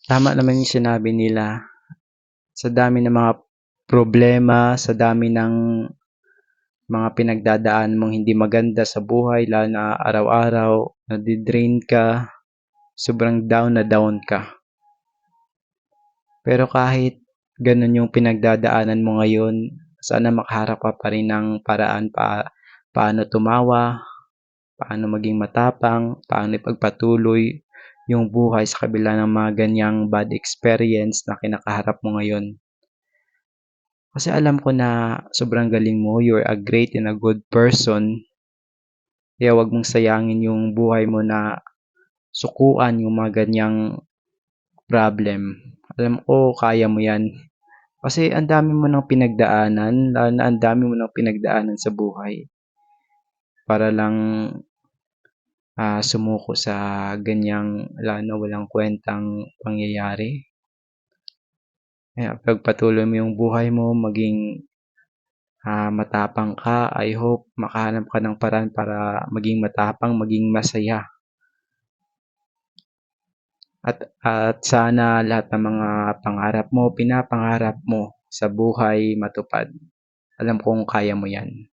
Tama naman yung sinabi nila, sa dami ng mga problema, sa dami ng mga pinagdadaanan mong hindi maganda sa buhay lalo na araw-araw, nade-drain ka, sobrang down na down ka. Pero kahit ganun yung pinagdadaanan mo ngayon, sana makaharap ka pa rin ng paraan paano tumawa, paano maging matapang, paano ipagpatuloy yung buhay sa kabila ng mga ganyang bad experience na kinakaharap mo ngayon. Kasi alam ko na sobrang galing mo, you're a great and a good person. Kaya wag mong sayangin yung buhay mo na sukuan yung mga ganyang problem. Alam ko kaya mo yan. Kasi ang dami mo ng pinagdaanan, lalo na ang dami mo ng pinagdaanan sa buhay para lang sumuko sa ganyang lalo na walang kwentang pangyayari. Kaya pagpatuloy mo yung buhay mo, maging matapang ka. I hope makahanap ka ng paraan para maging matapang, maging masaya. At sana lahat ng mga pangarap mo, pinapangarap mo sa buhay matupad. Alam kong kaya mo yan.